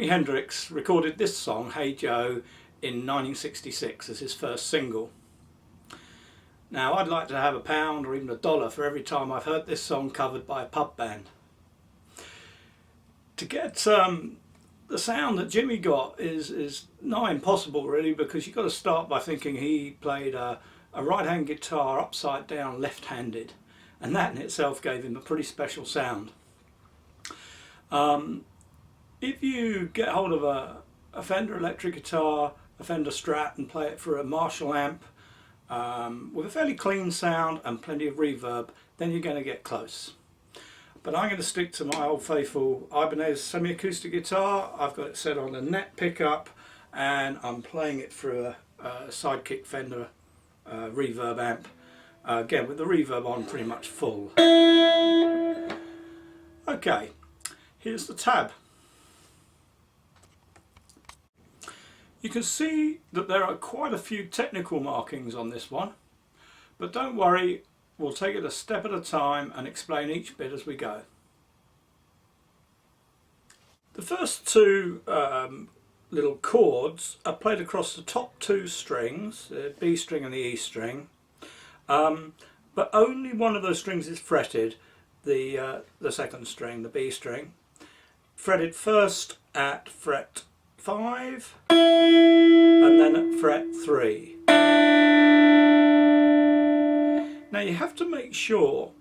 Jimi Hendrix recorded this song, Hey Joe, in 1966 as his first single. Now I'd like to have £1 or even $1 for every time I've heard this song covered by a pub band. To get the sound that Jimmy got is nigh impossible really, because you've got to start by thinking he played a right hand guitar upside down left handed, and that in itself gave him a pretty special sound. If you get hold of a Fender electric guitar, a Fender Strat, and play it for a Marshall amp with a fairly clean sound and plenty of reverb, then you're going to get close. But I'm going to stick to my old faithful Ibanez Semi-Acoustic guitar. I've got it set on a net pickup and I'm playing it through a Sidekick Fender reverb amp, again with the reverb on pretty much full. Okay, here's the tab. You can see that there are quite a few technical markings on this one, but don't worry, we'll take it a step at a time and explain each bit as we go. The first two little chords are played across the top two strings, the B string and the E string, but only one of those strings is fretted, the second string, the B string, fretted first at fret 5 and then at fret 3. Now you have to make sure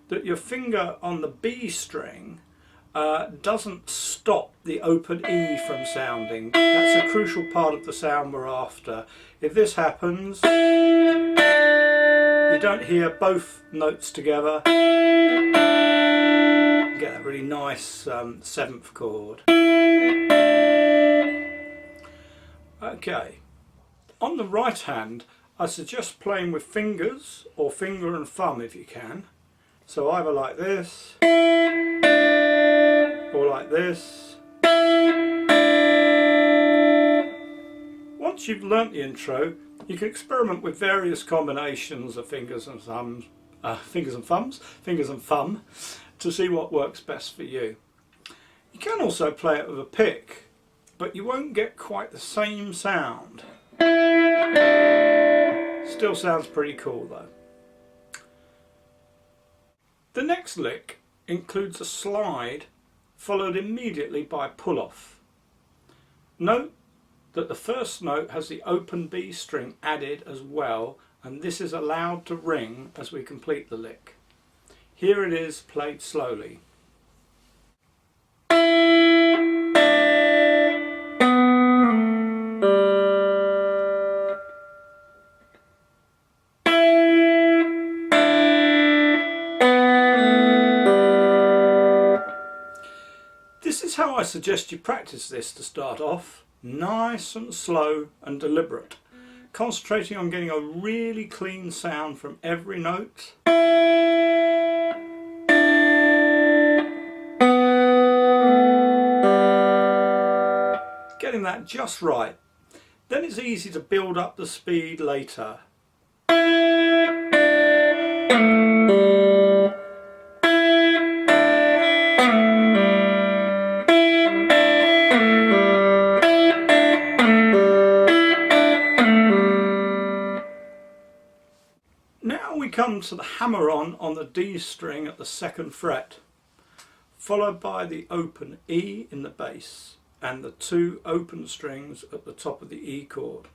that your finger on the B string doesn't stop the open E from sounding. That's a crucial part of the sound we're after. If this happens, you don't hear both notes together. You get that really nice 7th chord. Okay, on the right hand I suggest playing with fingers or finger and thumb if you can. So either like this or like this. Once you've learnt the intro, you can experiment with various combinations of fingers and thumb to see what works best for you. You can also play it with a pick, but you won't get quite the same sound. Still sounds pretty cool though. The next lick includes a slide followed immediately by a pull-off. Note that the first note has the open B string added as well, and this is allowed to ring as we complete the lick. Here it is played slowly. This is how I suggest you practice this to start off, nice and slow and deliberate, concentrating on getting a really clean sound from every note. Getting that just right, then it's easy to build up the speed later. Now we come to the hammer-on the D string at the 2nd fret, followed by the open E in the bass and the 2 open strings at the top of the E chord.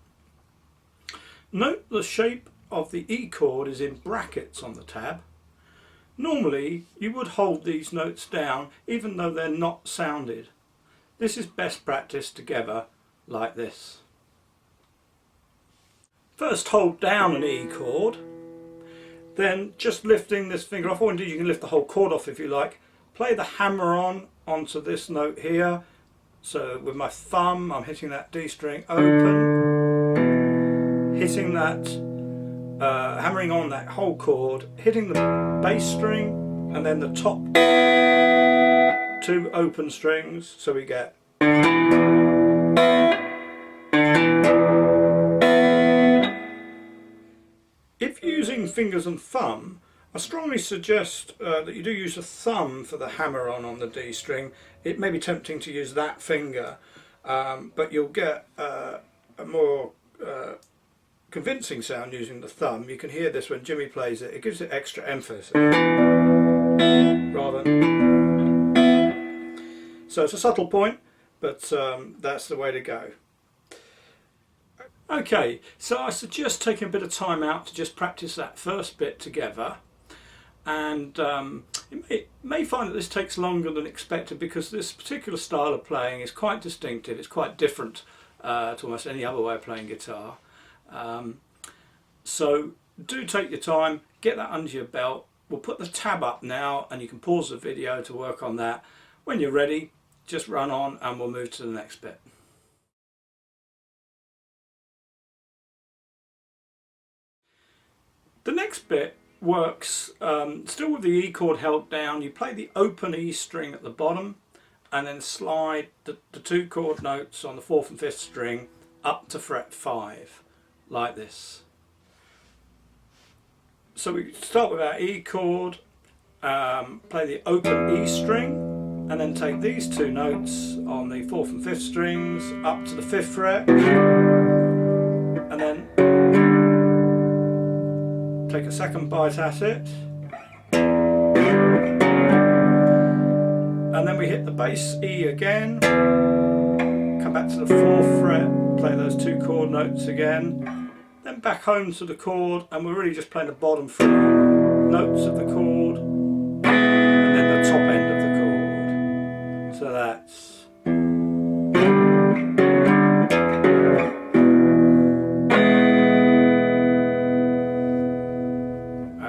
Note the shape of the E chord is in brackets on the tab. Normally you would hold these notes down even though they're not sounded. This is best practiced together like this. First hold down an E chord, then just lifting this finger off, or indeed you can lift the whole chord off if you like, play the hammer on onto this note here. So with my thumb I'm hitting that D string open, hitting that, hammering on that whole chord, hitting the bass string and then the top 2 open strings, so we get. If you're using fingers and thumb, I strongly suggest that you do use a thumb for the hammer-on the D string. It may be tempting to use that finger, but you'll get a more convincing sound using the thumb. You can hear this when Jimmy plays it. It gives it extra emphasis. Rather than... So it's a subtle point, but that's the way to go. Okay, so I suggest taking a bit of time out to just practice that first bit together. And you may find that this takes longer than expected because this particular style of playing is quite distinctive. It's quite different to almost any other way of playing guitar. So do take your time, get that under your belt. We'll put the tab up now and you can pause the video to work on that. When you're ready, just run on and we'll move to the next bit. The next bit works still with the E chord held down. You play the open E string at the bottom and then slide the 2 chord notes on the 4th and 5th string up to fret 5 like this. So we start with our E chord, play the open E string and then take these 2 notes on the 4th and 5th strings up to the 5th fret and then take a second bite at it, and then we hit the bass E again, come back to the 4th fret, play those 2 chord notes again, then back home to the chord, and we're really just playing the bottom 3 notes of the chord and then the top end of the chord. So that's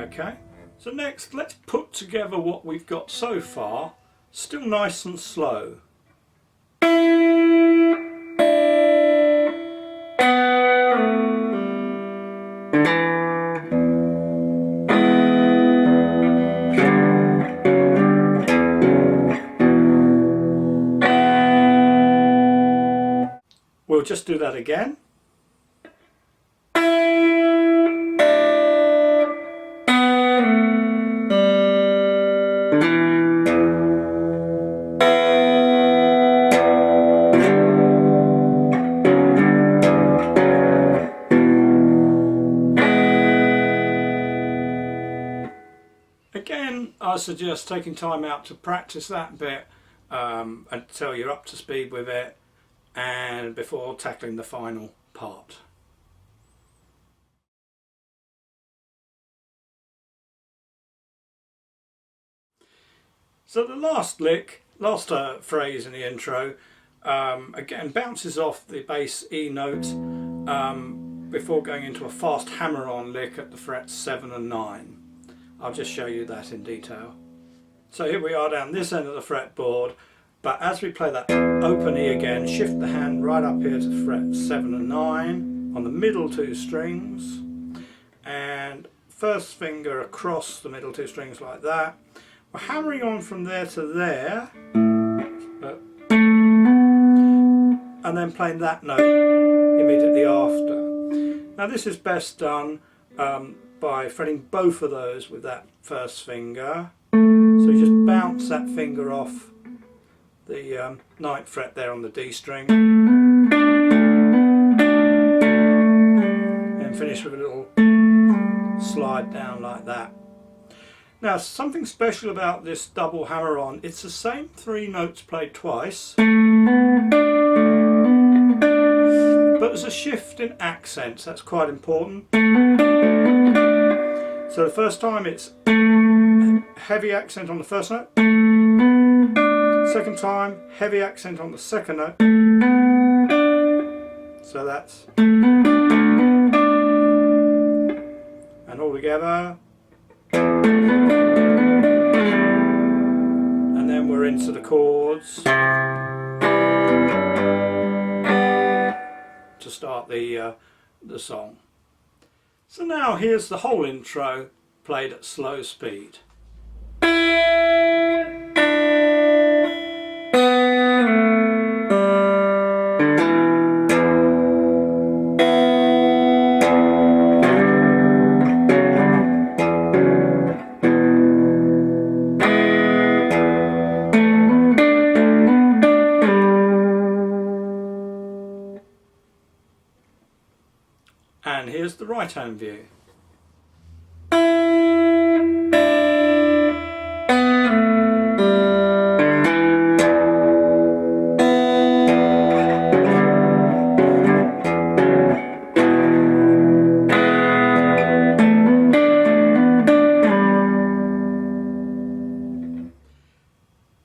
okay. So next, let's put together what we've got so far, still nice and slow. We'll just do that again. Again, I suggest taking time out to practice that bit until you're up to speed with it and before tackling the final part. So the last lick, last phrase in the intro, again bounces off the bass E note before going into a fast hammer-on lick at the frets 7 and 9. I'll just show you that in detail. So here we are down this end of the fretboard, but as we play that open E again, shift the hand right up here to fret 7 and 9 on the middle 2 strings, and first finger across the middle 2 strings like that. We're hammering on from there to there, and then playing that note immediately after. Now this is best done by fretting both of those with that first finger. So you just bounce that finger off the 9th fret there on the D string and finish with a little slide down like that. Now something special about this double hammer-on, it's the same 3 notes played twice, but there's a shift in accents. That's quite important. So the first time it's heavy accent on the first note, second time heavy accent on the second note, so that's, and all together, and then we're into the chords to start the song. So now here's the whole intro played at slow speed. the right hand view.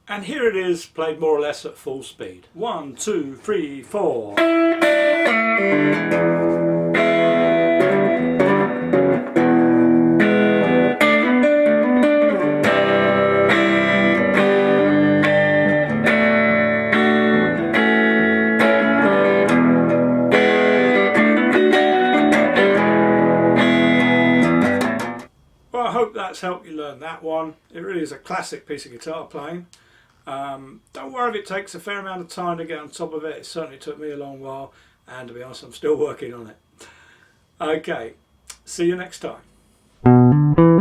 And here it is, played more or less at full speed. 1, 2, 3, 4. Well, I hope that's helped you learn that one. It really is a classic piece of guitar playing. Don't worry if it takes a fair amount of time to get on top of it. It certainly took me a long while, and to be honest, I'm still working on it. Okay, see you next time.